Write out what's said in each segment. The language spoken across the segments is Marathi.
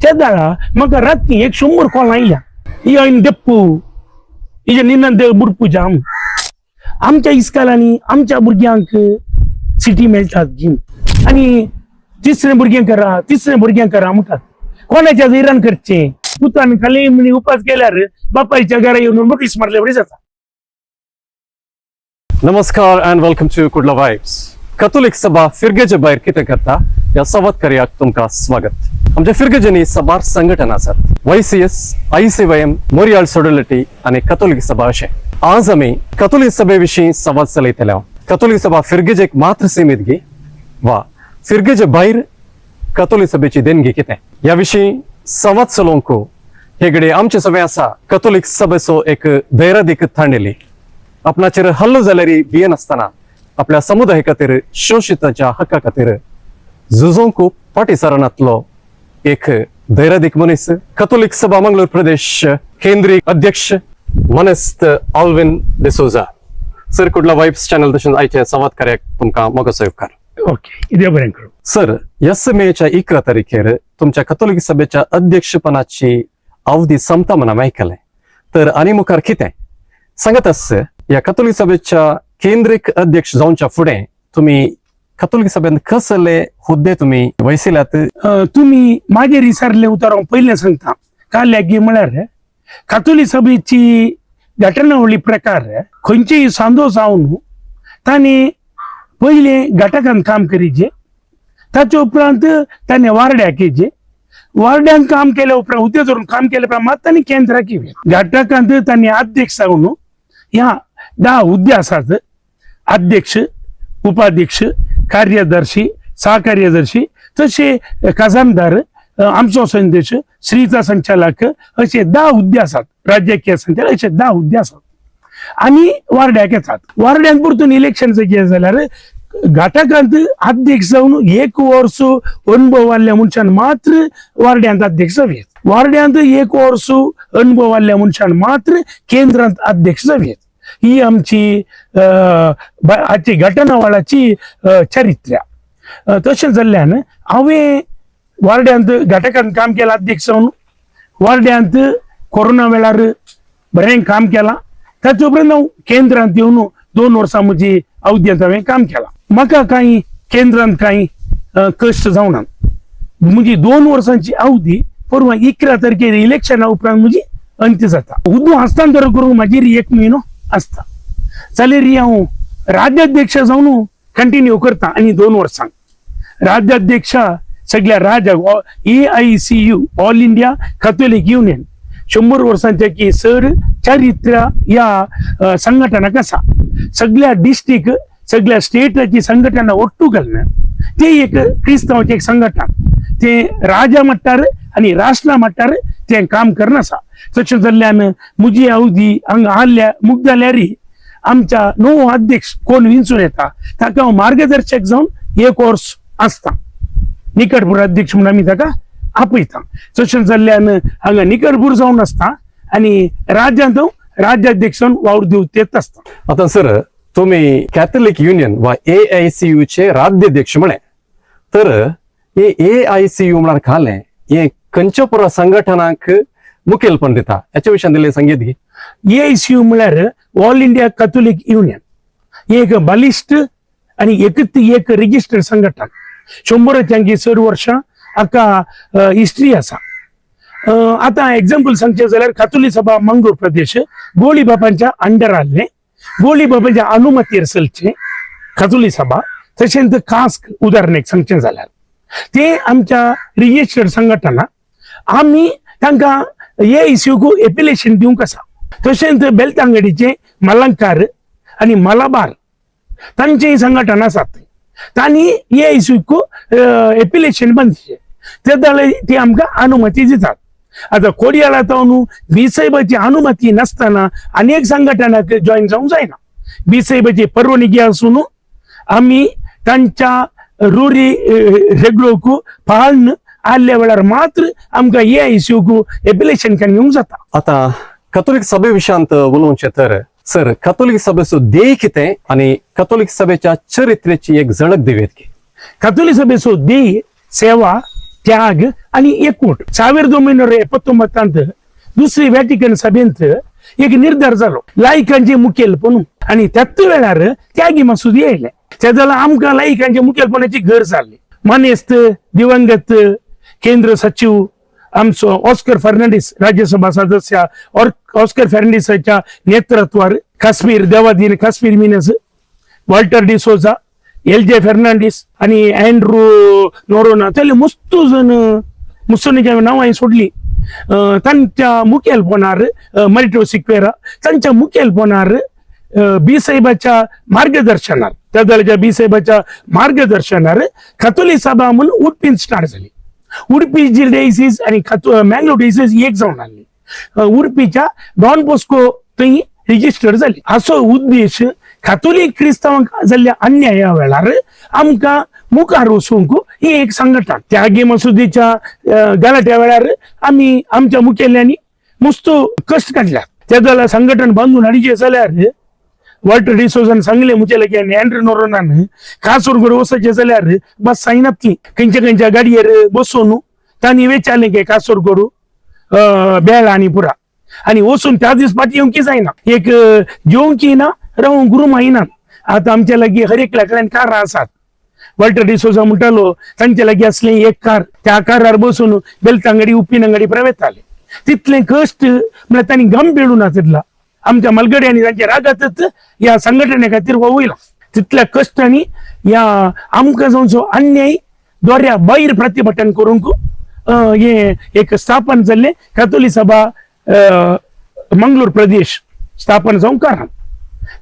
त्या दाळा म्हाका रातनी 100 कॉल आयल्या इन देप्पू इजे निनंद बुडपूजा आमच्या इस्कालांनी आमच्या भुरग्यांक सिटी मेळटात जिम आणि तिसरे भुरग्यांक करा म्हणटात कोणाच्या हैराण करचे पुतान खाली म्हणी उपास केल्यार बापायच्या घरा येऊन बरीच मारले बरी जाता. नमस्कार and welcome to Kudla Vibes. Catholic सभा फिरगेचे भायर कितें करता ह्या संवाद कार्याक तुमकां स्वागत. आमच्या फिरगेजेनी सभार संघटना आसात YCS, ICYM, मोरियाल सोडलिटी आणि कॅथोलिक सभा अशें. आज आमी कॅथोलिक सभे विशीं संवाद चलयतले. कॅथोलिक सभा फिरगेजेक मात्र सीमित गी वा फिरगेजे भायर कॅथोलिक सभेची देणगी कितें ह्या विशीं संवाद चलोवंक हे घडये आमचे सभे आसा कॅथोलिक सभेचो एक धैर्यादीक थांडेली. आपणाचेर हल्लो जाल्यारी भियेन आसतना आपल्या समुदाया खातीर शोषितांच्या हक्का खातीर झुजोवंक फाटी सरनातलो एक धैर्यादीक मनीस कॅथोलिक सभा मंगळूर प्रदेश केंद्रीय अध्यक्ष मनस्त Alwyn D'Souza. Sir Kudla vibes channel तशेंच आयच्या संवाद कार्याक तुमकां मोगाचो उपकार. ओके कितें बरें करूं. सर ह्याच मेच्या 11 तारखेर तुमच्या कॅथोलिक सभेच्या अध्यक्षपणाची अवधी संपता म्हणून आयकलें तर आनी मुखार कितें सांगात. या कॅथोलिक सभेच्या केंद्रीय अध्यक्ष जावच्या फुडें तुम्ही कॅथोलिक सभेन कसले हुद्दे तुम्ही वयसिल्यात. तुम्ही मागीर विचारले उतर हांव पयलें सांगता काल्याक गी म्हळ्यार कॅथोलिक सभेची घटनावळी प्रकार खंयचीय सांदो जावन तांणी पयलें घटकान काम करीचे ताचे उपरांत ताणें वारड्याक येचे वारड्यान काम केल्या उपरांत हुद्दे धरून काम केल्या उपरांत मात तांणी केंद्राक येवचे. घटकांत तांणी अध्यक्ष जावन ह्या 10 हुद्दे आसात. अध्यक्ष, उपाध्यक्ष, कार्यदर्शी, सहकार्यदर्शी तसे खजानदार, आमचो संदेश, श्रीचा संचालक असे 10 हुद्दे आसात. राजकीय संचालक असे 10 हुद्दे आसात आणि वारड्याक येतात. वारड्यान परतून इलेक्शन जे जाल्यार घटकांत अध्यक्ष जावन 1 वर्स अनुभव आल्या मनशान मात्र वारड्यांत अध्यक्ष जावेत. वारड्यांत 1 वर्स अनुभव आल्या मनशान मात्र केंद्रांत अध्यक्ष जावेत. ही आमची आजची घटनावळाची चरित्र्या. तशें जाल्ल्यान हांवें वारड्यांत घटकांत काम केलां अध्यक्ष जावन. वारड्यांत कोरोना वेळार बरें काम केलां. ताचे उपरांत हांव केंद्रांत येवन 2 वर्सां म्हजी अवधींत हांवें काम केलां. म्हाका कांय केंद्रांत कांय कश्ट जावना. म्हजी 2 वर्सांची अवधी परवा 11 तारखेर इलेक्शना उपरांत म्हजी अंत जाता. हुद्दो हस्तांतर करूंक मागीर 1 म्हयनो आसता जाल्यार हांव राज्याध्यक्ष जावन कंटिन्यू करता आनी 2 वर्सां राज्याध्यक्ष सगळ्या राज्याक AICU all India Catholic union 100 वर्सांच्या की सर चारित्र्य या संघटनाक आसा. सगळ्या डिस्ट्रिक्ट सगळ्या स्टेटाची संघटना ओट्टू घालना ते एक क्रिस्तांवाचें एक संघटन ते राज्या मट्टार आणि राष्ट्रा मट्टार ते काम करना आसा. तशें जाल्ल्यान म्हजी अवधी हांगा आल्या मुख जाल्यार आमच्या नवो अध्यक्ष कोण विंचून येता ताका हांव मार्गदर्शक जावन 1 वर्स आसता. निकटपूर अध्यक्ष म्हणून आमी ताका आपयता. तशें जाल्ल्यान हांगा निकटपूर जावन आसता आणि राज्यांत राज्याध्यक्ष वावर दिवंक येत आसता. आता सर तुम्ही कॅथोलिक युनियन वा AICU चे राज्याध्यक्ष म्हणे तर हे AICU म्हळ्यार खालें हे खंयच्या पुरा संघटनाक मुखेलपण दिता याच्या विशयान दिले संगीत घे. AICU म्हळ्यार ऑल इंडिया कॅथोलिक युनियन हे एक बलिष्ठ आणि एक रजिस्टर्ड संघटन. 100च्या चड वर्षां हाका हिस्ट्री आसा. आता एक्झाम्पल सांगचे जाल्यार कॅथोलिक सभा मंगळूर प्रदेश गोळी बाबांच्या अंडर आसलें. गोळी बाबांच्या अनुमतीर चलचे कॅथोलिक सभा. तशेंच कास्क उदाहरण एक सांगचे जाल्यार ते आमच्या रजिस्टर्ड संघटना आमी तांकां AICU को एपिलेशन दिवंक आसा. तशेंच बेलतांगडीचे मलंकार आणि मलाबार तांची संघटना आसात. तांणी AICU को एपिलेशन बंदचे ते जाल्यार ती आमकां अनुमती दितात. आता कोडियाला तावन बीसाहेबाची अनुमती नसताना अनेक संघटनाक जॉईन जावंक जायना. बीसाहेबाची परवानगी आसून आमी तांच्या रुरी रेग्युलर पाळन आल्या वेळार मात्र आमकां AICU को एपिलेशन घेवंक जाता. आता कॅथोलिक सभे विशयांत उलोवचें तर सर कॅथोलिक सभेचो ध्येय कितें आणि कॅथोलिक सभेच्या चरित्रेची एक झलक दिवेत की. कॅथोलिक सभेचो ध्येय सेवा, ತ್ಯಾಗ आणि एकूट 1979 दुसरी व्हॅटिकन सभेंत एक निर्धार झालो लायकांचे मुखेलपण आणि त्याच वेळार त्यागी मसुदी यायले त्याला आमका लायकांच्या मुखेलपणाची घर चालली मानेस्त दिवंगत केंद्र सचिव आमचो ऑस्कर फर्नांडिस राज्यसभा सदस्य ऑस्कर फर्नांडिसच्या नेतृत्वावर काश्मीर देवादीन काश्मीर मिनस वॉल्टर डिसोजा LJ फर्नांडिस आणि अँड्रू नोरोना त्याला मस्त जण मुसोनीच्या नावाने सोडली त्यांच्या मुखेलपणावर मरिटो सिक्वेरा त्यांच्या मुखेलपणावर बी साहेबाच्या मार्गदर्शनार त्या दलाच्या बी साहेबाच्या मार्गदर्शनावर कॅथोलिक सभा म्हणून उडपीन स्टार्ट झाली उडपी जी डायसिस आणि मँगलोर डायसिस एक जाऊन आली उडपीच्या डॉन बॉस्को थंय रिजिस्टर झाली असो उद्देश कॅथोलिक क्रिस्तावांक जाल्ल्या अन्याया वेळार आमकां मुखार वचूंक ही एक संघटन त्यागी मसुदीच्या गलाट्या वेळार आम्ही आमच्या मुखेल्यांनी मस्त कष्ट काढल्या त्या दला संघटन बांधून हाडीचे जाल्यार वॉल्टर डिसोजान सांगले मुचेले की अँड्रू नोरोनान कासोर वचचे जाल्यार बस सायनातली खंयच्या गाडयेर बसून तांणी विचारले की कासोर करू बेळ आणि पुरा आणि वचून त्या दिस पाठी येऊन की जायना एक जेवंकी ना राहून गुरु माहिना आता आमच्या लागी हर एक लाकड्यान कार आसात वॉल्टर डिसोजा म्हणटालो तांच्या लागी असले एक कार त्या कारार बसून बेलतांगडी उप्पीनंगडी प्रवेश आले तिथले कष्ट म्हणजे त्यांनी गम पेळून तिथला आमच्या मलगड्यांनी त्यांच्या रागातच या संघटने खातीर वयला तिथल्या कष्टांनी या आमकां जावचो अन्याय द्वाऱ्या भायर प्रतिभटन करूंक हे एक स्थापन जाल्ले कॅथोलिक सभा मंगळूर प्रदेश स्थापन जावंक कारण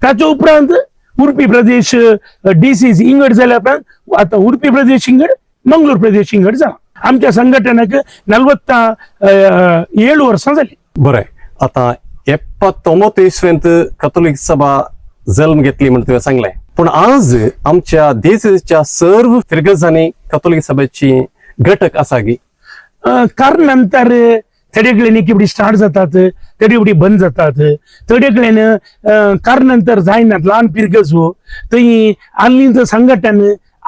ताच्या उपरांत उडपी प्रदेश DCs इंगड जाल्या उपरांत आता उडपी प्रदेश इंगड मंगळूर प्रदेश इंगड जाला आमच्या संघटनाक 47 वर्सां जाली बरं आहे आता 79 इस्वेंत कॅथोलिक सभा जन्म घेतली म्हणून तुवें सांगलें पण आज आमच्या देशाच्या सर्व फिरगजांनी कॅथोलिक सभेची घटक आसा की कारण नंतर थोडे क्लिनिक स्टार्ट जातात थोडी बंद जातात थोडे कारण नंतर जायनात लहान पिरगज थंय आल्लींच संघटन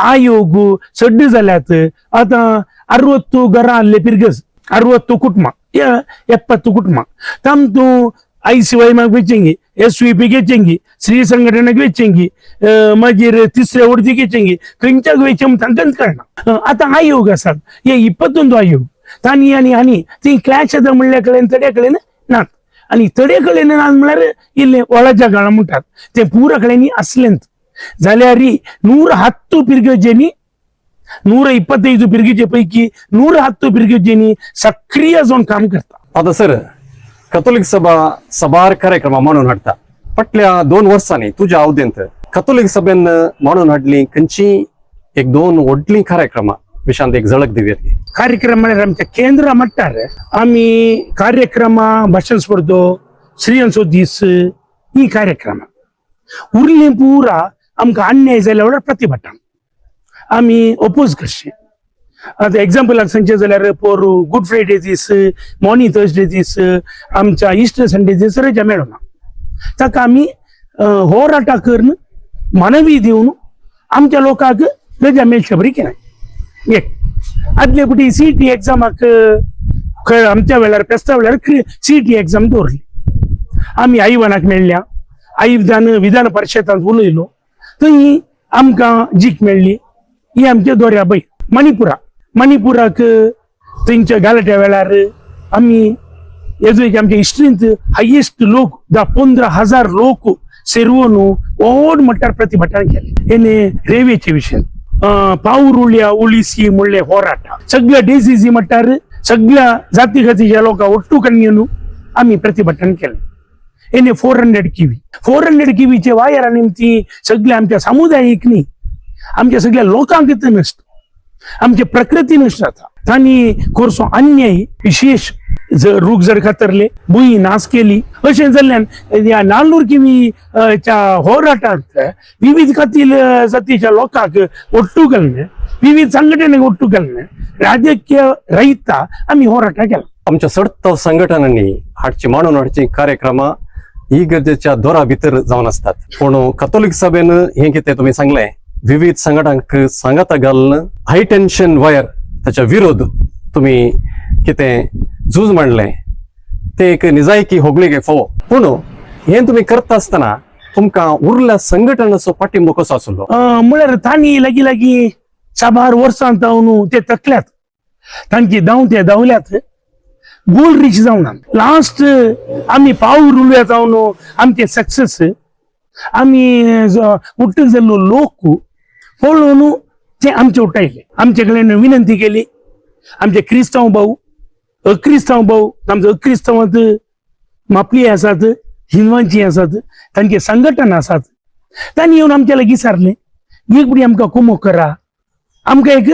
आयोग सड्ड जाल्यात आता 60 घरां आसले पिरगज 60 कुटुंबां 70 कुटुंबां तांतू ICYMक वेचेंगी SVP वेचेंगी श्री संघटनाक वेचेंगी मागीर तिसऱ्या वर्दी वेचेंगी खंयच्याक वेचें तांकांच कळना आता आयोग आसात हे 21 आयोग तांणी आनी ती क्लॅश येता म्हणल्या कडेन थोड्या कडेन नात आणि थोड्या कडेन नात म्हळ्यार इल्ले ओळाच्या काळा म्हणटात ते पुरा कडेनी असलेंत जाल्यार 110 पिरगजेनी 125 पिरगेचे पैकी 110 पिरगजेनी सक्रिय जावन काम करता आता सर कॅथोलिक सभा सभार कार्यक्रम म्हणून हाडटा फाटल्या 2 वर्सांनी तुज्या अवधेंत कॅथोलिक सभेन म्हणून हाडली खंयची 1-2 व्हडली कार्यक्रमां विशांत एक झळक दिव्यात कार्यक्रम म्हळ्यार आमच्या केंद्र मट्टार आम्ही कार्यक्रमां भाशण स्पर्धो श्रीयंचो दीस ही कार्यक्रमां उरली पुरा आमकां अन्याय जाल्या वेळार प्रतिभटन आम्ही ओपोज करचे आता एक्झाम्पलाक सांगचे जाल्यार फॉर गुड फ्रायडे दीस मॉर्निंग थर्सडे दीस आमच्या इस्टर संडे दीस रजा मेळना ताका आम्ही होराटा करून मनवी दिवन आमच्या लोकांक रजा मेळचे बरी केली एक आदले फावटी CET एक्झामाक आमच्या वेळार पेस्ता वेळार CET एक्झाम दवरली आम्ही आईवानाक मेळ्ळ्या विधान परिशदांत उलयलो थंय आमकां जीक मेळ्ळी ही आमच्या दोऱ्या मणिपुराक थंयच्या गालाट्या वेळार आमी आमच्या हिस्ट्रींत हायेस्ट लोक 15,000 लोक सेरवून व्हड मट्टार प्रतिभटन केले एने रेवेचे विशय पाऊरुळ्या उलिसी म्हणले होराटा सगळ्या DCC मट्टार सगळ्या जातीगतीच्या लोकां ಒಟ್ಟುಕೊಂಡು घेऊन आम्ही प्रतिभटन केले एने 400 किवीचे वायरा निमती सगळ्या आमच्या सामुदायिकनी आमच्या सगळ्या लोकांक नसत आमची प्रकृती नसत जाता तांणी कोरसो अन्याय विशेष रूख जर खातरले भुई नाश केली अशें जाल्ल्यान या नाल्लूर किवीच्या होराटांत विविध जातीच्या लोकांक ಒಟ್ಟು घालणे विविध संघटनेक ಒಟ್ಟು घालणे राजकीय रहिता आम्ही होराटा केला आमच्या सडत संघटनांनी हाडची म्हणून हाडची कार्यक्रमां ही गरजेच्या दोरा भितर जावन असतात पूण कॅथोलिक सभेन हे कितें तुमी सांगलें विविध संघटनांक सांगाता घालून हाय टेन्शन वायर त्याच्या विरोध तुम्ही कितें झूज म्हणलें ते एक निजायकी होगळीक फो पूण हे तुम्ही करता आसतना तुमकां उरल्या संघटनाचो पाठिंबो कसो आसलो म्हळ्यार तांणी लागीं लागीं 4 वर्सां जावन ते तकल्यात तांची ते धांवल्यात गोल रीच जावना लास्ट आमी पावर उलव्या जावन आमचे सक्सेस आमी उठ्ठक जाल्लो लोक पळोवन ते आमचे उठयले आमचे कडेन विनंती केली आमचे क्रिस्तांव भाऊ अक्रिस्तांव भाऊ आमचे अक्रिस्तांवांत मापली आसात हिंदवांची आसात तांचे संघटन आसात तांणी येवन आमच्या लागीं विचारले एक बडी आमकां कुमो करा आमकां एक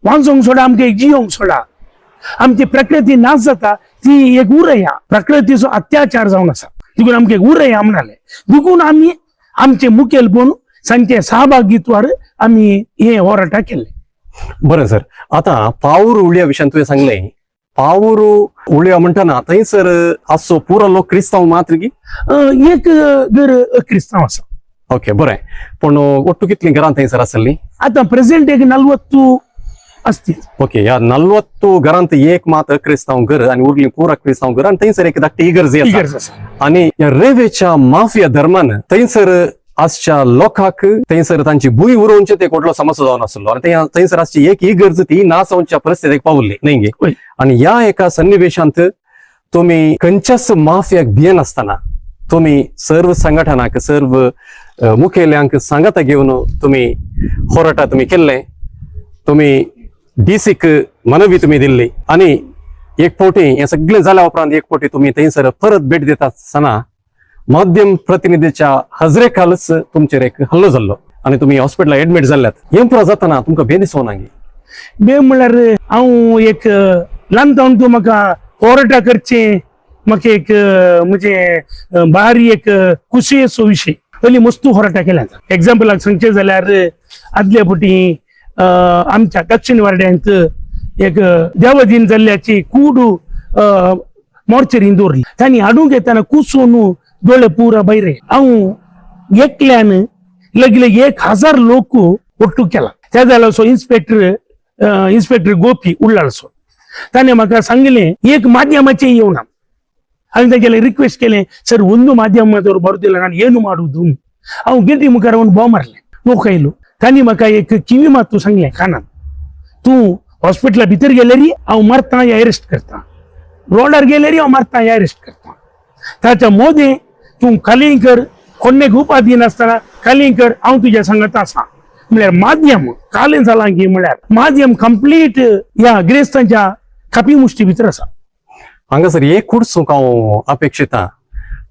वांचोंक सोडा आमकां एक जियोंक सोडा आमची प्रकृती नाश जाता ती एक उरया प्रकृतीचो अत्याचार जावन आसा देखून आमकां एक उरया म्हणले देखून आमी आमचे मुखेलपण सांचे सहभागित्वार आमी हे होराटा केले बरें सर आता पाऊर उळ्या विशयान तुवें सांगलें पाऊर उळ्या म्हणटना थंयसर आसचो पुरो लोक क्रिस्तांव मात्र की एक घर क्रिस्तांव आसा ओके बरें पूण ಒಟ್ಟು कितलीं घरां थंयसर आसलीं आता प्रेझेंट एक 40 असतील ओके ह्या 40 घरांत एक मात अक्रिस्तांव घर आनी उरलीं पुरा क्रिस्तांव घर आनी थंयसर एक धाकटी इगर्ज आसा आनी ह्या रेवेच्या माफिया धर्मान थंयसर आजच्या लोकांक थंयसर तांची भूंय उरोवचे ते कोटलो समस्या जावन आसलो आनी थंयसर आजची एक इगर्ज ती नासवच्या परिस्थितीक पावल्ली न्ही आनी ह्या एका सन्निवेशांत तुम्ही खंयच्याच माफियाक भियेन आसतना तुम्ही सर्व संघटनाक सर्व मुखेल्यांक सांगाता घेवन तुम्ही होराटा तुम्ही केल्ले तुम्ही डीसीक मनवी तुम्ही दिल्ली आणि एक फावटी हे सगळें जाल्या उपरांत एक फावटी तुम्ही थंयसर परत भेट दिता आसतना माध्यम प्रतिनिधीच्या हजरे खालच तुमचेर एक हल्लो जाल्लो आणि तुम्ही हॉस्पिटलात एडमिट जाल्ल्यात हे पुरो जाताना तुमकां बे दिसोना बे म्हळ्यार हांव एक ल्हानपण तूं म्हाका होराटा करचें म्हाका एक म्हणजे भारी एक खुशयेचो विशय पयलीं मस्तू होराटा केल्यात एग्जाम्पलाक सांगचें जाल्यार आदल्या फावटी आमच्या दक्षिण वाड्यांत एक देवादीन जाल्ल्याची कूड मोर्चरीन दवरली तांणी हाडूंक येताना कुसून दोळे पुरा भायर हांव एकल्यान लगेग 1000 लोक ಒಟ್ಟು केला त्या जालो सो इन्स्पेक्टर गोपी उल्लाळसो ताणें म्हाका सांगलें एक माध्यमाचे येवना हांवें तागेले रिक्वेस्ट केलें सर ಒಂದು ಮಾಧ್ಯಮದವರು ಬರುದಿಲ್ಲ ನಾನು ಏನು ಮಾಡುವುದು हांव गेटी मुखार वचून बोव मारलें नोकयलो तांणी म्हाका एक किवी मातू सांगलें कानान तूं हॉस्पिटला भितर गेल्यार हांव मारता या अरेस्ट करता रोडार गेल्यार हांव मारता या अरेस्ट करता ताच्या मोदें तूं कालीं कर कोणेक उपाधी नासतना कालीं कर हांव तुज्या सांगत आसा म्हळ्यार माध्यम कालें जालां की म्हळ्यार माध्यम कंप्लीट ह्या गिरेस्तांच्या कापी मुष्टी भितर आसा हांगासर एक कुडसूंक हांव अपेक्षिता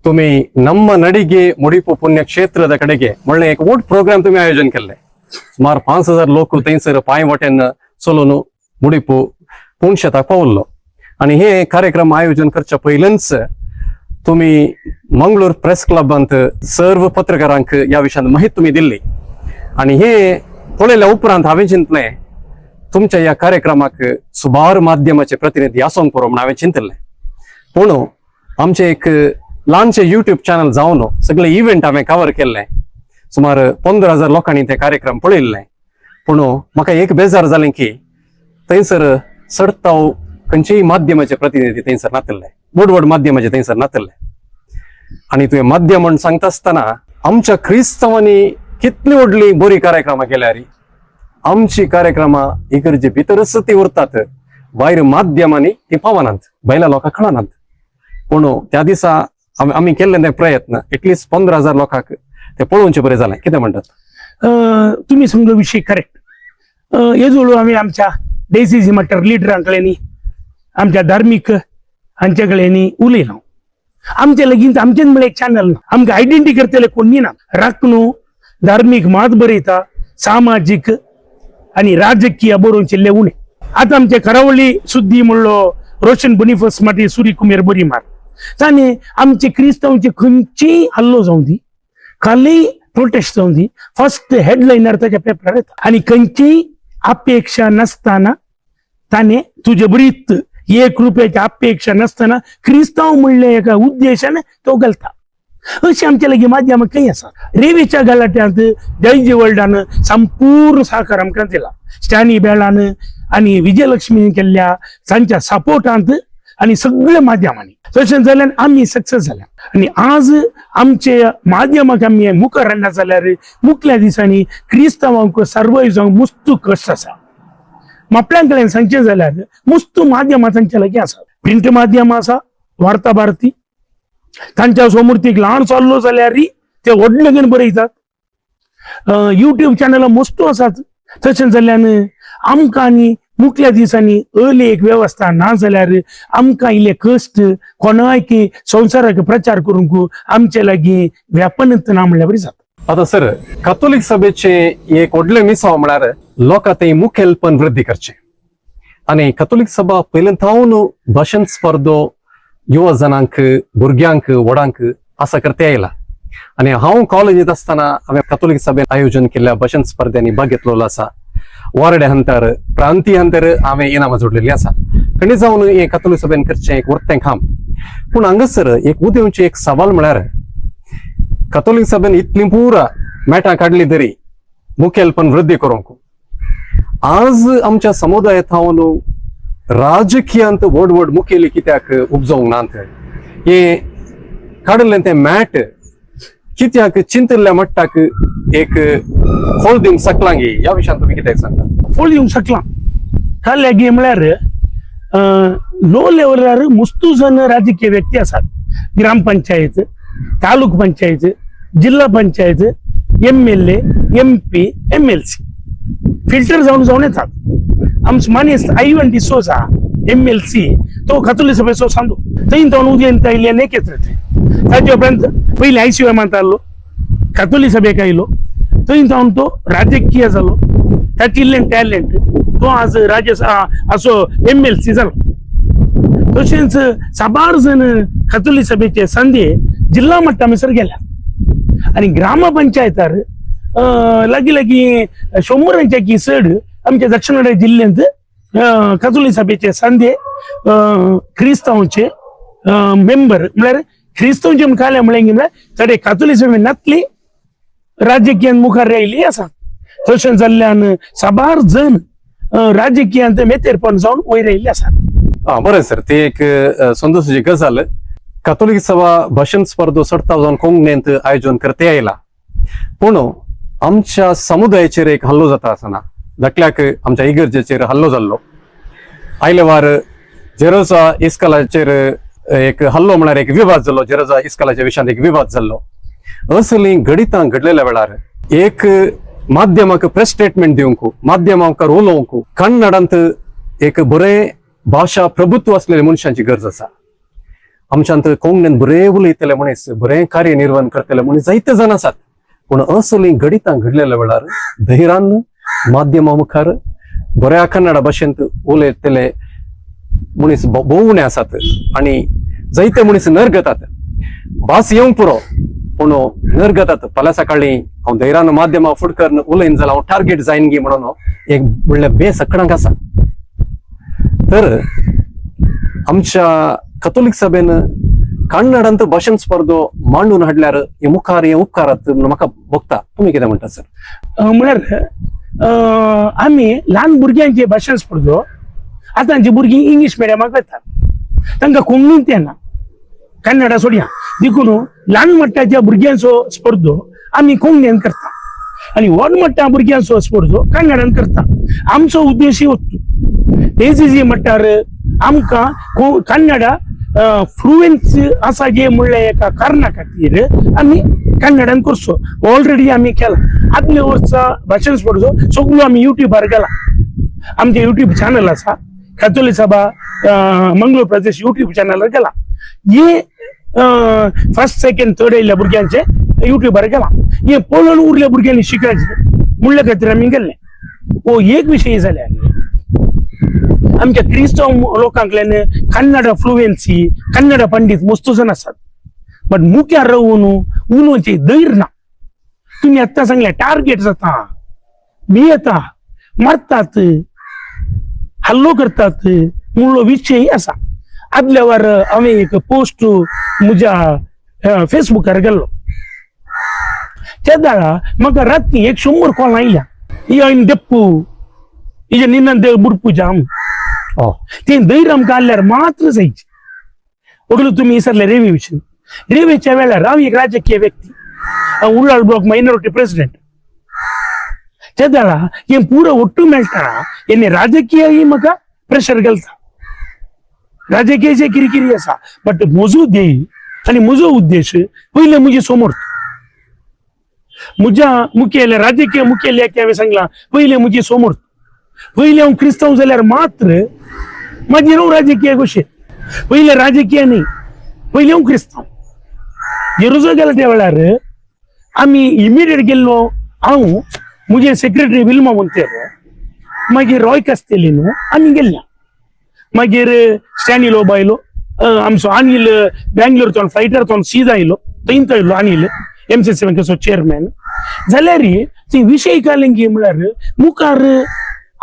तुम्ही ನಮ್ಮ ನಡಿಗೆ ಮುಡಿಪು पुण्य क्षेत्ರದ कडेಗೆ म्हणलें एक व्हड प्रोग्राम तुम्ही आयोजन केल्लें सुमार 5000 लोक थंयसर पांय वाटेन चलोवन मुडिपू पुणशेताक पावल्लो आनी हे कार्यक्रम आयोजन करच्या पयलींच तुम्ही मंगळूर प्रेस क्लबांत सर्व पत्रकारांक ह्या विशयान माहिती तुम्ही दिल्ली आनी हे पळयल्या उपरांत हांवें चिंतलें तुमच्या ह्या कार्यक्रमाक सुमार माध्यमाचे प्रतिनिधी आसोंक पुरो म्हण हांवें चिंतलें पूण आमचे एक ल्हानशें युट्यूब चॅनल जावन सगळे इव्हेंट हांवें कवर केल्ले सुमार 15000 लोकांनी ते कार्यक्रम पळयल्ले पूण म्हाका एक बेजार जालें की थंयसर सडताव खंयचेय माध्यमाचे प्रतिनिधी थंयसर नातल्ले व्हड व्हड माध्यमाचे थंयसर नातल्ले आनी तुवें माध्यम म्हण सांगता आसतना आमच्या क्रिस्तांवांनी कितली व्हडली बरी कार्यक्रमां केल्यार आमची कार्यक्रमां इगर्जे भितरच ती उरतात भायर माध्यमांनी ती पावनात भायल्या लोकांक कळनात पूण त्या दिसा आमी केल्ले ते प्रयत्न एटलिस्ट 15000 लोकांक ते पळोवचे बरें जालें कितें म्हणटात तुम्ही सांगलो विषय करेक्ट येजोळू आमी आमच्या डेसिजी मटर लिडरां कडेनी आमच्या धार्मिक हांचे कडेनी उलयलो आमचे लगीन आमचेच म्हळ्यार एक चॅनल ना आमकां आयडेंटिटी करतले कोणी ना राखणू धार्मिक मात बरयता सामाजीक आनी राजकीय बरोवचे उणे आता आमचे करावळी सुद्दी म्हणलो रोशन बोनिफस माटी सूर्यकुमार बोरीमार ताणे आमचे क्रिस्तांवचे खंयचीय हल्लो जावं दी खाली प्रोटेस्ट जावं दी फर्स्ट हेडलायनर ताच्या पेपरार येता आनी खंयचीय अपेक्षा नसताना ताणे तुजे बरीत 1 रुपयाची अपेक्षा नसताना क्रिस्तांव म्हणले एका उद्देशान तो घालता अशी आमच्या लागीं माध्यमां खंय आसा रेवेच्या गलाट्यांत जयजी वर्ल्डान संपूर्ण सहकार आमकां दिला स्टॅनी बेळान आणि विजयलक्ष्मी केल्ल्या तांच्या सपोर्टांत आणि सगळ्या माध्यमांनी तशें जाल्यार आम्ही सक्सेस झाल्या आणि आज आमचे माध्यमाक आम्ही मुखार हाडना जाल्यार मुखल्या दिसांनी क्रिस्तांवांक सर्वायव जावंक मुस्तू कश्ट आसा. मापल्यांकडे सांगचे जाल्यार मुस्तू माध्यमां तांचे लागीं आसा. प्रिंट माध्यम आसा, वार्ता भारती, तांच्या समोर ती ल्हान चाललो जाल्यार ते व्हडलें बरयतात. युट्यूब चॅनल मस्तू आसात. तशें जाल्यार आमकां आनी मुखल्या दिसांनी अलेख व्यवस्था ना जाल्यार आमकां इल्ले कश्ट कोणाय की संवसाराक प्रचार करूंक आमचे लागीं व्यापनच ना म्हणल्यार बरी जाता. आता सर, कॅथोलिक सभेचे एक व्हडले मिसाव म्हळ्यार लोकां थंय मुखेलपण वृद्धी करचे. आणि कॅथोलिक सभा पयलीं थावन भाशण स्पर्धो युवा जनांक, भुरग्यांक, व्हडांक असा करते आयला. आणि हांव कॉलेजीत असताना हांवें कॅथोलिक सभेन आयोजन केल्ल्या भाशण स्पर्धांनी भाग घेतलेलो आसा. वारडे हंतर, प्रांतीय हंतर हांवें इनामां जोडलेलीं आसा. खंय जावन हे कॅथोलिक सभेन करचें एक व्हडलें काम. पूण हांगासर एक उदेवचें एक सवाल म्हळ्यार कॅथोलिक सभेन इतलीं पुरा मेटां काडली तरी मुखेलपण वृद्धी करूंक आज आमच्या समुदायात हांव राजकीयांत व्हड व्हड मुखेली कित्याक उपजोवंक नात. हे काडलें तें मॅट कित्याक चिंतल्ल्या मट्टाक एक फळ दिवंक शकलां गे, ह्या विशयान तुमी कित्याक सांगता? फळ दिवंक शकलां काल गे म्हळ्यार लो लेवलार मुस्तू जण राजकीय व्यक्ती आसात. ग्रामपंचायत, तालूक पंचायत, जिल्हा panchayat, MLA, MP, MLC filter जावन येतात. आमचो मनीस आयवन डिसोजा MLC तो कॅथोलिक सभेचो सांदो थंय जावन उदेंत आयिल्ले नेकेत ताचे उपरांत पयलीं ICOM आयलो, कॅथोलिक सभेक आयलो, थंय जावन तो राजकीय जालो. ताचे टॅलेंट तो आज असो MLC जालो. तशेंच साबार जण कॅथोलिक सभेचे संदे जिल्हा मट्टा मेसर गेल्या आणि ग्रामपंचायतार लागीं 100 चड आमच्या दक्षिण कन्नड जिल्ह्यांत कॅथोलिक सभेचे संदे क्रिस्तांवचे मेंबर म्हळ्यार क्रिस्तांवचे मुखाले म्हळ्यार थोडे कॅथोलिक सभे नातली राजकीयान मुखार राहिली आसा. तशें जाल्ल्यान साबार जण राजकीयांत मेतेरपण जावन वयर राहिल्ले आसात. बरें सर, ती एक संतोषाची गजाल. कॅथोलिक सभा भाशण स्पर्धो 2019 आयोजन करते आयला. पूण आमच्या समुदायाचेर एक हल्लो जाता आसना. दाखल्याक आमच्या इगर्जेचेर हल्लो जाल्लो. आयले वार जेरोजा इस्कालाचेर एक हल्लो म्हळ्यार एक विवाद जाल्लो. जेरोजा इस्कालाच्या विशयान एक विवाद जाल्लो. असलीं घडितां घडलेल्या वेळार एक माध्यमाक प्रेस स्टेटमेंट दिवंक, माध्यमांक उलोवंक कन्नडांत एक बरें भाशा प्रभुत्व असलेल्या मनशांची गरज आसा. आमच्यांत कोंकणीन बरें उलयतले मनीस, बरें कार्यनिर्वहन करतले मनीस जायते जाण आसात. पूण असलीं घडितां घडलेल्या वेळार धैर्यान माध्यमा मुखार बऱ्या कन्नड भाशेंत उलयतले मनीस भोवणे आसात आणि जायते मनीस नरगतात. भास येवंक पुरो पूण नरगतात. फाल्यां सकाळी हांव धैर्यान माध्यमा फुडकर उलयन जाल्यार हांव टार्गेट जायन गी म्हणून एक म्हणल्यार बेसकडांक आसा. तर आमच्या कॅथोलिक सभेन कन्नडांत भाशण स्पर्धो मांडून हाडल्यार हे मुखार हे उपकारात म्हाका भोगता. तुमी कितें म्हणटा सर? म्हळ्यार आमी ल्हान भुरग्यांचे भाशण स्पर्धो आतांची भुरगीं इंग्लीश मिडियमाक वतात, तांकां कोंकणींत येना, कन्नडा सोडया. देखून ल्हान मट्टाच्या भुरग्यांचो स्पर्धो आमी कोंकणीन करता आणि व्हड मट्टा भुरग्यांचो स्पर्धो कन्नडान करता. आमचो उद्देश होतो ACC मट्टार आमकां कन्नडा फ्लुएन्सी आसा जे म्हणल्या एका कारणा खातीर आमी कन्नडान करचो. ऑलरेडी आमी केला. आदल्या वर्सा भाशण स्पर्धो सगळो आमी युट्यूबार गेला. आमचे युट्यूब चॅनल आसा, कॅथोलिक सभा मंगळूर प्रदेश युट्यूब चॅनलार गेला. हे फर्स्ट सेकंड थर्ड येयल्ल्या भुरग्यांचे युट्यूबार गेला. हे पळोवन उरल्या भुरग्यांनी शिकायचे म्हणल्या खातीर आमी गेल्ले. हो एक विशय जाले. आमच्या क्रिस्तांव लोकांकल्यान कन्नड फ्लुएन्सी, कन्नड पंडित मस्त जण असतात. बट मुख्यार राहून उलोवचे धैर्य ना. तुम्ही आत्ता सांगल्या टार्गेट जाता, भियेता, मारतात, हल्लो करतात म्हणलो विषय असा. आदल्या वार हांवें एक पोस्ट म्हज्या फेसबुकार गेल्लो. त्या दाळा म्हाका राती 100 कॉल आयल्या. इन देप्पू इजे निन्न बुडपूजा आम ते दैर आमकां आल्यार मात्र जायचे वडलो तुम्ही विसरले रेवे विषयी रेवेच्या वेळार हांव एक राजकीय व्यक्ती उल्लाळ ब्लॉक मायनॉरिटी प्रेसिडेंट त्या दाळा हे पुरो ಒಟ್ಟು मेळटा एने राजकीय म्हाका प्रेशर घालता राजकीयाचे किरकिरी आसा बट म्हजो ध्येय आनी म्हजो उद्देश पयले म्हजे समोर म्हज्या मुखेल राजकीय मुखेल हांवें सांगला पयले म्हजे समोर पयले हांव क्रिस्तांव जाल्यार मात्र मागीर हांव राजकीय घोशेल पयले राजकीय न्ही पयले हांव क्रिस्तांव जेरुसलेम गेला त्या वेळार आमी इमिडिएट गेल्लो हांव म्हजे सेक्रेटरी विल्मा मोंतेर मागीर रॉय कास्तेलिनो आमी गेल्ल्या मागीर स्टॅनिलो बायलो आमचो अनिल बँगलोरच्यान फ्लायटारच्यान सीधा आयलो थंयच आयलो अनिल MCC बँकेचो चेअरमॅन जाल्यार थंय विशय कालेंगी म्हळ्यार मुखार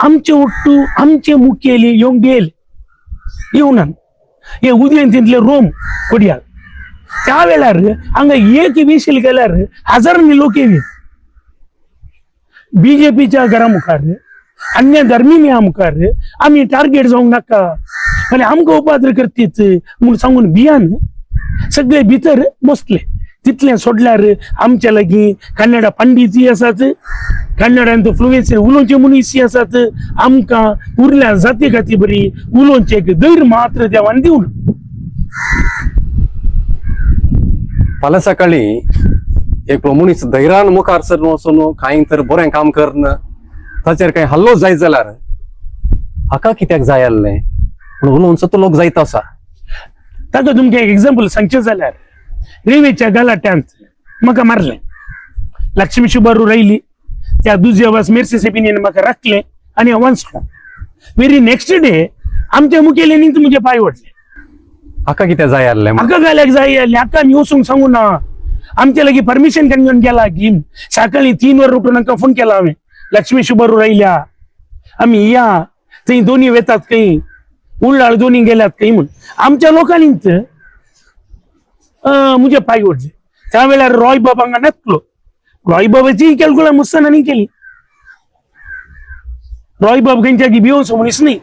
आमचे ಒಟ್ಟು आमचे मुखेली येवंक गेल येवनान हे उदयन तितले रोम कोडयाळ त्या वेळार हांगा एक विशील गेल्यार हजारांनी लोक येले बीजेपीच्या घरा मुखार अन्य धर्मी मिया मुखार आम्ही टार्गेट जावंक नाका आनी आमकां उपाद्र करतीत म्हूण सांगून भियान सगळे भितर बसले तितले सोडल्यार आमच्या लागीं कन्नडा पंडितय आसात कन्नडांत फ्लुएन्सी उलोवचे मनीसय आसात आमकां उरल्या जाती खातीर बरी उलोवचे धैर्य मात्र देवान दिवन फाल्यां सकाळी एक मनीस धैर्यान मुखार सर वचून कांय तर बरें काम करना ताचेर कांय हल्लो जायत जाल्यार हाका कित्याक जाय आसलें पूण उलोवचो तो लोक जायत आसा ताका तुमकां एक एग्जाम्पल सांगचें जाल्यार रेवेच्या गलाट्यांत म्हाका मारलें लक्ष्मी शुबारू रायली त्या दुसऱ्या वास मेर्सेसेपिनीन म्हाका राखलें आनी हांव वाचलो व्हेरी नेक्स्ट डे आमच्या मुखेल्यानी म्हजे पांय ओडले हाका कित्याक जाय आसलें हाका घाल्याक जाय आसलें हाका आमी वचूंक सांगू ना आमच्या लागीं परमिशन घेवन गेला घेवन सकाळी 3 वर उठून हांकां फोन केला हांवें लक्ष्मी शुबारू रायल्या आमी या थंय दोनी वेतात खंय उल्लाळ दोनी गेल्यात खंय म्हूण आमच्या लोकांनीच म्हजे पांय ओडले त्या वेळार रॉय बाब हांगा नासलो रॉय बाबाची कॅल्कुला मुस्तानांनी केली रॉय बाब खंयच्या भिवचो मनीस न्ही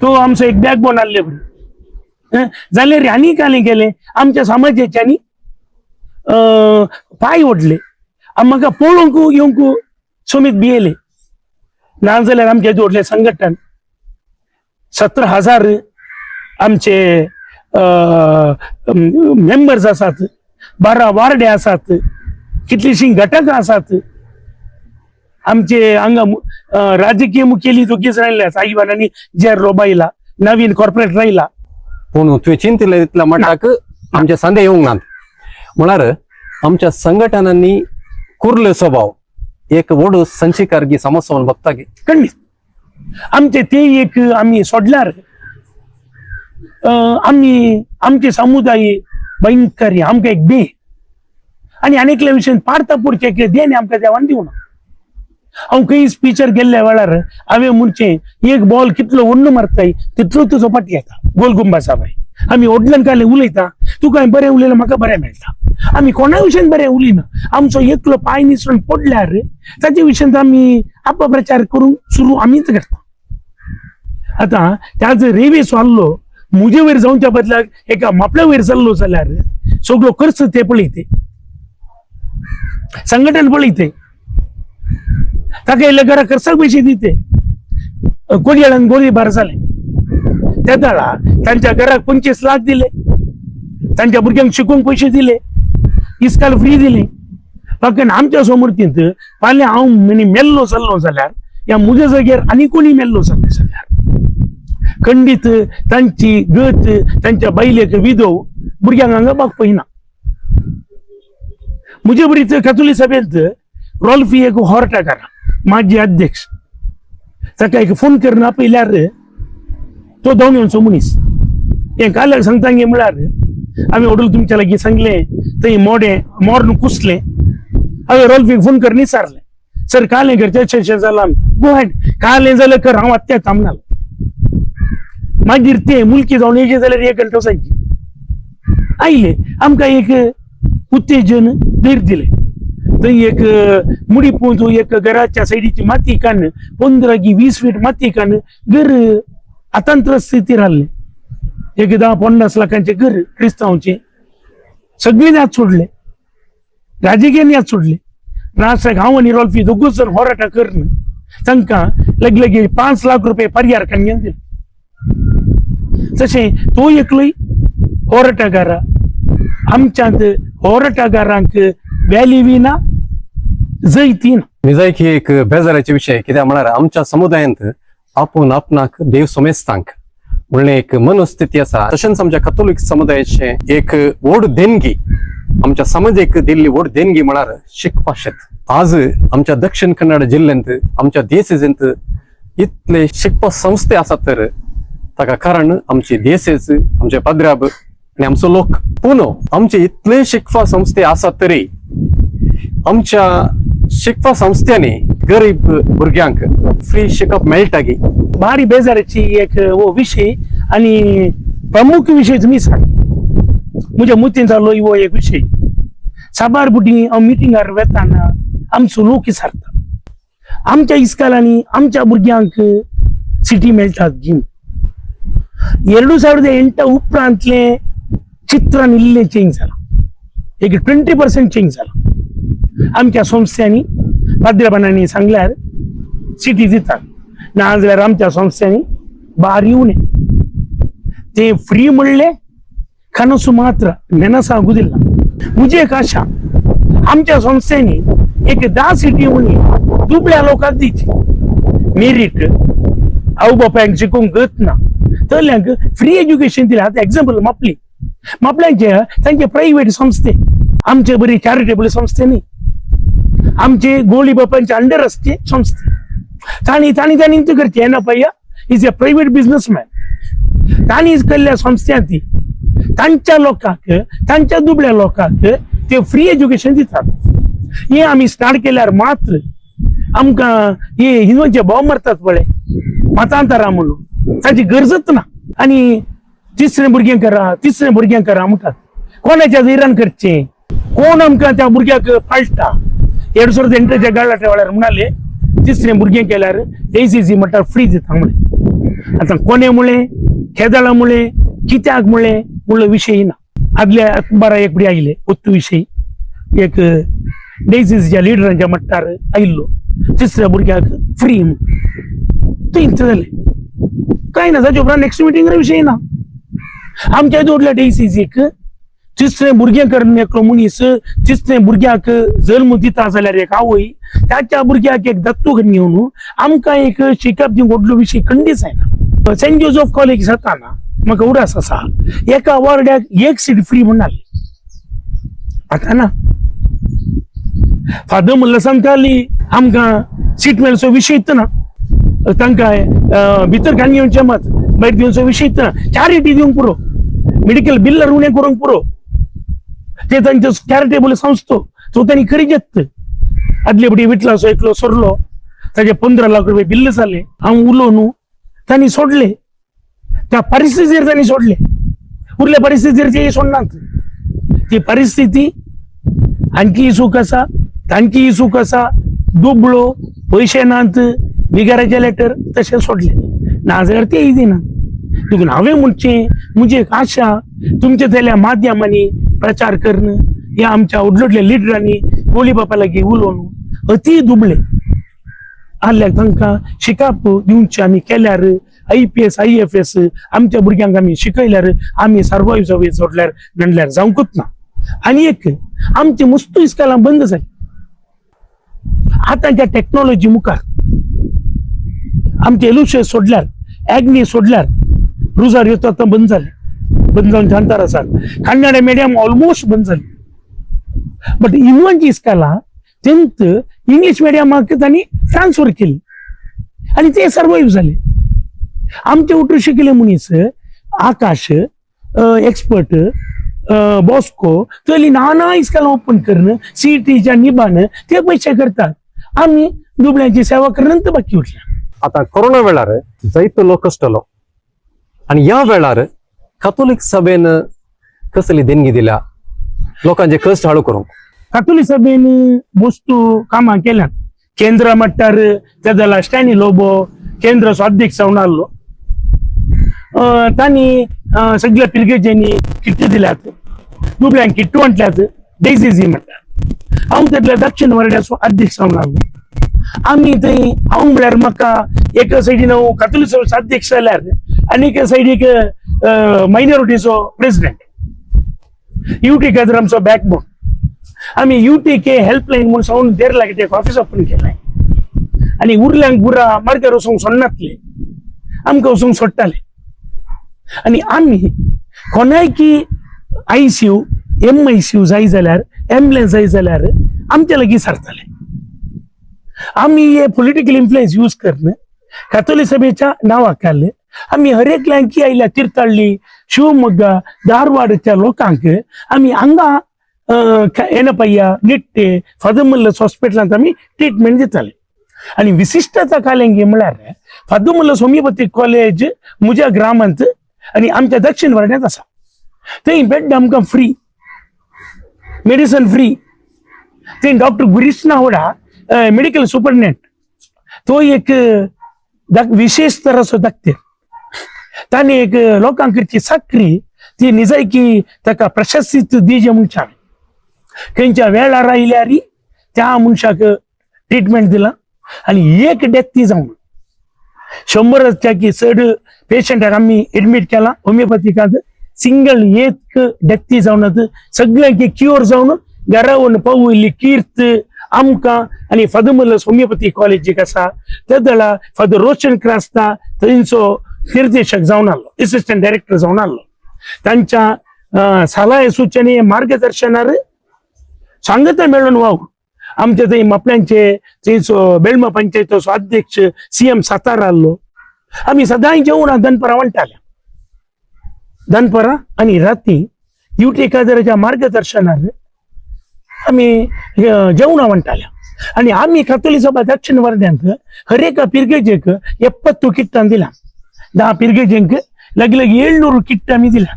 तो आमचो एक बॅकबोन आसले बरें जाल्यार ह्यांनी काले केले आमच्या समाजाच्यांनी पांय ओडले म्हाका पळोवंक येवंक सोमीत भियेले नाजाल्यार आमचे जोडले संघटन 17,000 आमचे मेंबर्स आसात 12 वार्डे आसात कितलीशीं घटक आसात आमचे हांगा राजकीय मुखेली दोगीच राहिल्या साईबान आनी जे रोबायला नवीन कॉर्पोरेट राहिला पूण तुवें चिंतले तितल्या मटाक आमचे संदे येवंक नात म्हळ्यार आमच्या संघटनांनी कुर्ले स्वभाव एक व्हड संचिकारगी समस्या म्हणून बघता की खंडीत आमचे ते एक आम्ही सोडल्यार आम्ही आमचे समुदाय भयंकर आमकां एक दे आनी अनेकल्या विशयान पाडता पुढचे एक देणे आमकां देवान दिवना हांव खंय स्पीचर गेल्ल्या वेळार हांवें म्हणचे एक बॉल कितलो उन्न मारताय तितलो तुजो फाटी येता गोल गुंबासा बाय आमी ओडल्यान काले उलयता तुका बरें उलयल्यार म्हाका बरें मेळटा आमी कोणा विशयान बरें उलयना आमचो एकलो पांय निसरून पडल्यार ताचे विशयान आमी अपप्रचार करूंक सुरू आमीच करता आता त्याचो रेवेस वाल्लो म्हजे वयर जावच्या बदलाक एका मापल्या वयर चल्लो जाल्यार सगळो खर्च ते पळयते संघटन पळयते ताका इल्ले घरा खर्चाक पयशे दिते कोडयाळान गोळीबार जाले त्या दाळा तांच्या घराक 25 लाख दिले तांच्या भुरग्यांक शिकोवंक पयशे दिले इस्काल फ्री दिले फक्त आमच्या समोरतींत फाल्यां हांव मेल्लो चल्लो जाल्यार या म्हज्या जाग्यार आनी कोणी मेल्लो चल्लो जाल्यार खंडीत तांची गत तांच्या बायलेक विधव भुरग्यांक हांगा बाग पयना म्हजे बरीच कॅथोलिक सभेंत रॉल्फी एक होर्टाकार माजी अध्यक्ष ताका एक फोन करून आपयल्यार तो दोंगेचो मनीस हे काल्याक सांगता गे म्हळ्यार हांवें ओडूल तुमच्या लागीं सांगलें थंय मोर्न कुसलें हांवें रॉल्फीक फोन करून विचारलें सर कालें करचें अशें जालां गो हेड कालें जाल्यार कर हांव आत्या थांबनाल मागीर ते मुलकी जावन येयचे जाल्यार 1 घंटो जायची आयले आमकां एक उत्तेजन धैर्य दिले थंय एक मुडी पोंचू एक घराच्या सायडीची माती कान 15 की 20 फीट माती कान घर अतंत्र स्थिती राहिले. एक 10-50 लाखांचे घर क्रिस्तावांचे सगळे आज सोडले, राजकीयांनी आज सोडले. राष्ट्र गांव आणि रॉल्फी दोघूच जण होराट करणं तांकां लगे 5 लाख रुपये परिहार काडून दिले. तशें तो एकलोय होराटगारा आमच्यांत होराटगारांक व्हॅल्यू ना जैती ना. निजायक ही एक बेजाराचे विषय कित्याक म्हळ्यार आमच्या समुदायांत आपूण आपणाक देव सोमेस्तांक म्हणणे एक मनस्थिती आसा. तशेंच आमच्या कॅथोलिक समुदायाचे एक व्हड देणगी आमच्या समाजाक दिल्ली व्हड देणगी म्हळ्यार शिकपा शेत. आज आमच्या दक्षिण कन्नड जिल्ह्यांत आमच्या देसेजेंत इतले शिकपा संस्थे आसात तर ताका कारण आमचे देसेज आमचे पद्राब आणि आमचो लोक. पूण आमचे इतले शिकपा संस्थे आसात तरी आमच्या शिकपा संस्थांनी गरीब भुरग्यांक फ्री शिकप मेळटा की. भारी बेजाराची एक वो विषय आणि प्रमुख विषय तुम्ही सांग म्हज्या मुतीन जालो वो एक विषय. साबार बुटी हांव मिटिंगार वेताना आमचो लोक विचारता आमच्या इस्कालांनी आमच्या भुरग्यांक सिटी मेळटात की. 2008 उपरांतले चित्रान इल्ले चेंज जाला, एक 20% चेंज जाला. आमच्या संस्थांनी पाद्रेबानांनी सांगल्यार सिटी दितात ना जाल्यार आमच्या संस्थांनी भायर येऊ नये. ते फ्री म्हणले कनसु मात्र नेनसागू दिला. मुझे एक आशा आमच्या संस्थेने एक 10 सिटी म्हणून दुबळ्या लोकांक दिची मेरिट आवय बापायक शिकोवंक गत ना तल्यांक फ्री एज्युकेशन दिलें. आतां एक्झाम्पल मापल्यांचे तांचे प्रायव्हेट संस्थे आमचे बरी चॅरिटेबल संस्थे न्ही, आमचे गोळी बापांच्या अंडर असते संस्थे. तांणी ते करचे येना पळया इज ए प्रायव्हेट बिझनेसमॅन. तांणी केल्ल्या संस्थांनी तांच्या लोकांक तांच्या दुबळ्या लोकांक ते फ्री एज्युकेशन दितात. हे आम्ही स्टार्ट केल्यार मात्र आमकां हे हिंदूंचे भाव मरतात पळय मतांतरा म्हणून ताची गरजच ना. आणि तिसरे भुरग्यांक करा म्हणटात. कोणाच्या धैर्यान करचे, कोण आमकां त्या भुरग्याक पाळटा. 2008च्या गाळाच्या वेळार म्हणाले तिसरे भुरगें केल्यार ACC म्हणटा फ्री दिता म्हणे. आता कोणे मुळे खेदाळा मुळे कित्याक मुळे म्हणलो विषय ना. आदल्या अखबारा एक बरी आयले उत्तू विषयी एक ACCच्या लिडरांच्या मट्टार आयिल्लो तिसऱ्या भुरग्याक फ्री म्हणून जाले काय ना. ताचे उपरांत नेक्स्ट मिटींग विषय ना. आमच्या दोडल्या ACCक तिसरे भुरगें करून एकलो मनीस तिसरे भुरग्याक जल्म दिता जाल्यार एक आवय त्याच्या भुरग्याक एक दत्तू घेवन आमकां एक शिकप दिवंक व्हडलो विशय खंडीच जायना. सेंट जोसेफ कॉलेज जाताना म्हाका उडास आसा एका वॉर्डाक एक सीट फ्री म्हणाली. आता ना फादर म्हणलं सांगताली आमकां सीट मेळचो विशय ना, तांकां भितर काडून येवचें मात भायर दिवचो विशय ना. चॅरिटी दिवंक पुरो, मेडिकल बिल्ल उणें करूंक पुरो. ते तांचे चॅरिटेबल संस्थो तो तांणी करी घेत. आदले बडी विटलासो एकलो सरलो ताचे 15 लाख रुपये बिल्ल जाले. हांव उलो न्हू तांणी सोडले. त्या परिस्थितीर तांणी सोडले. उरल्या परिस्थितीर ते सोडनात. ती परिस्थिती आणखी सूख आसा तांची सूख आसा. दुबळो पयशे नात विगाराचे लेटर तशें सोडले ना जाल्यार तेय दिनात. देखून हांवें म्हणचें म्हजी एक आशा तुमच्या थंयल्या माध्यमांनी प्रचार करणं या आमच्या व्हडल्या लिडरांनी गोळी बापा लागीं उलोवन अति दुबळे आल्ल्याक तांकां शिकाप दिवचे आमी केल्यार IPS IFS आमच्या भुरग्यांक आमी शिकयल्यार आमी सर्वायव जावं सोडल्यार गणल्यार जावंकूच ना. आनी एक आमची मस्तू इस्कालां बंद जाली. आतांच्या टेक्नॉलॉजी मुखार आमचे एलुशे सोडल्यार ऍग्नी सोडल्यार रुजार येतो आतां बंद जाले. बंद जावन जाणकार आसात. कन्नड मिडियम ऑलमोस्ट बंद जाली. बट इन्वंची इस्कालां 10th इंग्लिश मिडियमाक तांणी ट्रान्सफर केली आणि ते सर्वाईव्ह झाले. आमचे उठून शिकले मनीस आकाश एक्सपर्ट बॉस्को चली नाना इस्कालां ओपन करणं CETच्या निबान ते पैसे करतात. आम्ही दुबळ्यांची सेवा करणं बाकी उरल्या. आता कोरोना वेळार जायतो लोक आसतलो आणि ह्या वेळार कॅथोलिक सभेन कसली देणगी दिल्या लोकांचे कष्ट हाळू करूंक. कातोली सभेने वस्तू कामां केल्यात केंद्र मट्टार त्याला स्टॅनी लोबो केंद्र स्वाध्यक्ष जावन आल्लो तांणी सगळ्या पिरगेजेंनी किट्ट दिल्यात दुबळ्यांक किट्ट म्हटल्यात डेझिझी म्हणटात हांव त्यातल्या दक्षिण वर्ड्याचो अध्यक्ष जावन आल्लो आम्ही थंय हांव म्हळ्यार म्हाका एका सायडीन हांव कातोली सभेचो अध्यक्ष जाल्यार आनी एका सायडीक मायनॉरिटीचो प्रेसिडेंट युटी कादर आमचो बॅकबोन आम्ही UTK हेल्पलाईन म्हणून सांगून 1.5 लाख एक ऑफिस ओपन केलाय आणि उरल्यांक पुरा मार्गार वचूंक सोडनातले आमकां वचूंक सोडटाले आणि आम्ही कोणाय की ICU MICU जाय जाल्यार एम्बुलन्स जाय जाल्यार आमच्या लागीं सरताले आम्ही हे पॉलिटिकल इन्फ्लुएन्स यूज करून कातोली सभेच्या नावाखाली आम्ही हर एक लँकी आयल्या तीर्थहಳ್ಳಿ शिवमोग्गा धारवाडच्या लोकांक आम्ही हांगा येनपय्या निट्टे फदमल्लस हॉस्पिटलांत आम्ही ट्रीटमेंट दिताले आणि विशिष्टता कालेंगी म्हळ्यार फदमल्लस होमिओपॅथिक कॉलेज म्हज्या ग्रामांत आणि आमच्या दक्षिण वर्ड्यांत आसा थंय बेड आमकां फ्री मेडिसन फ्री थंय doctor Girish Nawada medical superintendent तो एक विशेष तरासो दाखते ताणे एक लोकांकडची साखरी ती निजायकी ताका प्रशस्तीत दिजे म्हणच्यान खंयच्या वेळार आयल्यार त्या मनशाक ट्रीटमेंट दिला आणि एक डेथ जावन 100च्या की चड पेशंटाक आम्ही एडमिट केला होमिओपॅथिकांत सिंगल एक डेथ जावन सगळ्यांक क्युअर जावन घरा व्हरून पावयली कीर्त आमकां आणि फदमल्लस होमिओपॅथिक कॉलेज एक आसा तेदळा फादर रोशन क्रास्ता थंयचो निर्देशक जावन आल्लो असिस्टंट डायरेक्टर जावन आल्लो तांच्या सल्लाय सुचने मार्गदर्शनार सांगता मेळून वाव आमच्या थंय मापल्यांचे थंयचो बेळमा पंचायतीचो अध्यक्ष CM सातारा आल्लो आम्ही सदांय जेवणां दनपरां वणटाले दनपरां आणि राती UT कादराच्या मार्गदर्शनार आम्ही जेवणां वणटाले आणि आम्ही कातोली सभा दक्षिण वर्ध्यांत हर एका पिरगेजेक 70 किट्टां दिला 10 पिरगेजेंक लग 700 किट्ट आम्ही दिला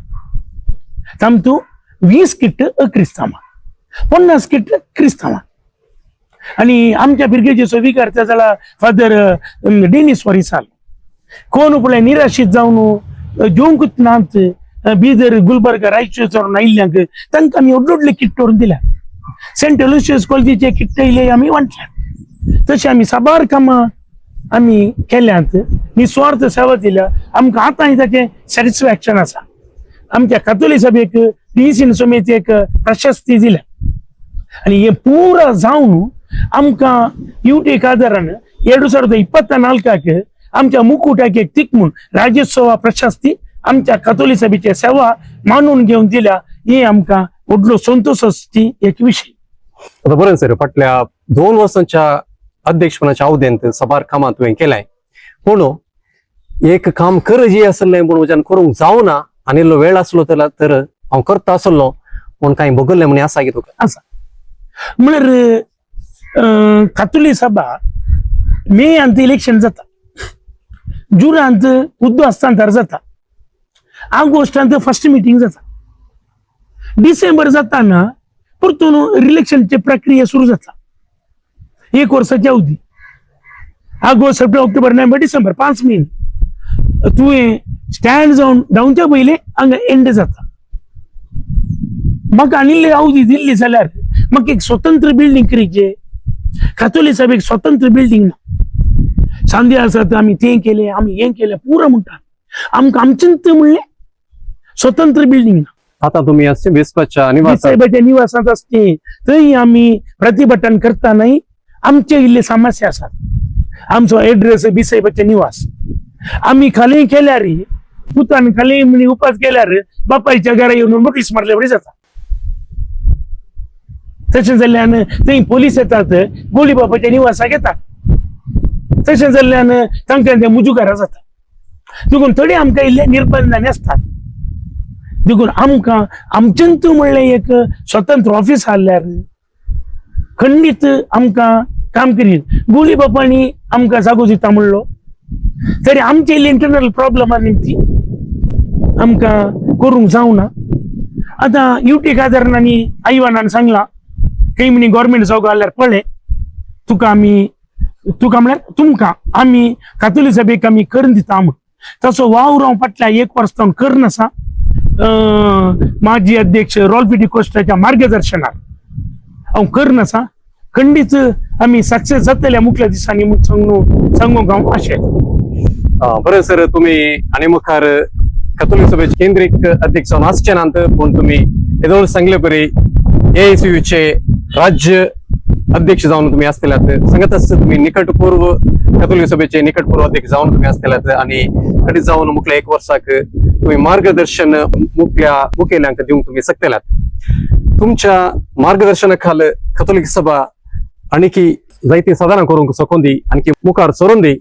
तांतू 20 किट्ट अक्रिस्तांवां 50 किट्ट क्रिस्तांवां आणि आमच्या पिरगेजेचो विकार त्याला फादर डेनिस वरिसाल कोण पळय निराशित जावन जेवंकूच नात बीदर गुलबर्गा रायचूर आयिल्ल्यांक तांकां आमी व्हडले किट्ट व्हरून दिल्या सेंट एलोशियस कॉलेजीचे किट्ट इले आमी वांटल्यात तशें आमी साबार कामां आमी केल्यात निस्वार्थ सेवा दिल्या आमकां आतां ताचें सॅटिस्फॅक्शन आसा आमच्या कातोली सभेक DCN समितीक प्रशस्ती दिल्या आणि हे पुरा जावन आमकां UT कादरान 2024 आमच्या मुकुटाक एक तिकमून राज्योत्सवा प्रशस्ती आमच्या कातोली सभेची सेवा मानून घेऊन दिल्या ही आमकां व्हडलो संतोषाची एक विषय आता बरें सर फाटल्या 2 वर्सांच्या अध्यक्षपणाच्या अवधेंत साबार कामां तुवें केलाय पूण एक काम करजी आसलें पूण म्हज्यान करूंक जावना आनी इल्लो वेळ आसलो तर हांव करता आसलो पूण कांय भोगल्लें म्हणे आसा की तुका आसा म्हळ्यार कातोली सभा मे अंत इलेक्शन जाता जुनांत हुद्दो हस्तांतर जाता ऑगस्टांत फर्स्ट मिटींग जाता डिसेंबर जाताना परतून रिलेक्शनची प्रक्रिया सुरू जाता 1 वर्साची अवधी August September October November December 5 महिने तुवें स्टँड जावन जावच्या पयले हांगा एंड जाता म्हाका आनिल्ली अवधी दिल्ली जाल्यार म्हाका एक स्वतंत्र बिल्डिंग करचे कातोली सभेक स्वतंत्र बिल्डिंग ना सांदे आसात आमी तें केलें आमी हें केलें पुरो म्हणटात आमकां आमचेंत म्हणलें स्वतंत्र बिल्डिंग ना आता तुम्ही बिस्पाच्या निवासात असते थंय आम्ही प्रतिभटन करतानाय आमचे इल्ले समस्या आसात आमचो एड्रेस बिसायबाचे निवास आम्ही खाली केल्यार पुतान खाली म्हणी उपास केल्यार बापायच्या घरा येवन नोटीस मारले बरी जाता तशें जाल्ल्यान थंय पोलीस येतात गोळी बापाच्या निवासाक येतात तशें जाल्ल्यान तांकां ते मुजुगारा जाता देखून थोडे आमकां इल्ले निर्बंधाने असतात देखून आमकां आमचेंत म्हणलें एक स्वतंत्र ऑफिस आसल्यार खंडीत आमकां काम करीत गोळी बापांनी आमकां जागो दिता म्हणलो तरी आमचे इल्ले इंटरनल प्रॉब्लमा निमती आमकां करूंक जावना आतां UT कादरान आनी आयवानान सांगलां काही म्हणे गव्हर्नमेंट जाऊ घाल्यार पळय तुका म्हळ्यार तुमकां आमी कातोली सभेक आमी करून दिता म्हण तसो वावर हांव फाटल्या 1 वर्स जावन करनासा. माजी अध्यक्ष रॉल्फ डिकोस्टाच्या मार्गदर्शनात हांव करनासा. खंडीत आमी सक्सेस जातल्या मुखल्या दिसांनी म्हूण सांगूंक हांव आशेत. बरं सर, तुम्ही आणि मुखार कथोलिक सभेचे केंद्रीय अध्यक्ष जावन आसचे नात, पण तुम्ही हे जवळ सांगले परी AICU चे राज्य अध्यक्ष जाऊन तुम्ही असलेल्यात सांगत असत. तुम्ही निकटपूर्व कथोलिक सभेचे निकटपूर्व अध्यक्ष जाऊन तुम्ही असलेल्यात आणि कडे जाऊन मुखल्या 1 वर्साक तुम्ही मार्गदर्शन मुखेल्यांक देऊन तुम्ही सकतेल्यात. तुमच्या मार्गदर्शनाखाल कथोलिक सभा आणखी जायती साधना करूंक सोकोंदी आणखी मुखार सरून दी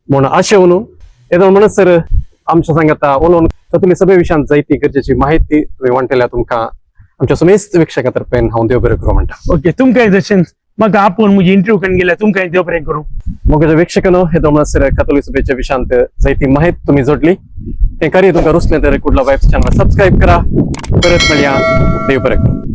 म्हणून आशेवन येदोन म्हणत सर आमच्या सांगता उलोवन कथोलिक सभे विशयान जायती गरजेची माहिती तुम्ही वांटल्या तुमकां आमच्या समेस्त वीक्षकातर्फेन हांव देव बरें करूं म्हणटा. ओके, तुमकां जशें म्हाका आपूण म्हजी इंटरव्यू करून गेल्या तुमकां देव बरें करूं. मोगाच्या वीक्षकांनो येदोन म्हणत सर कथोलिक सभेच्या विशयांत जायती माहिती तुम्ही जोडली ते कार्य तुमकां रुचलें तर कुडला वायब्स चॅनल सबस्क्राईब करा. परत मेळया. देव बरें करूं.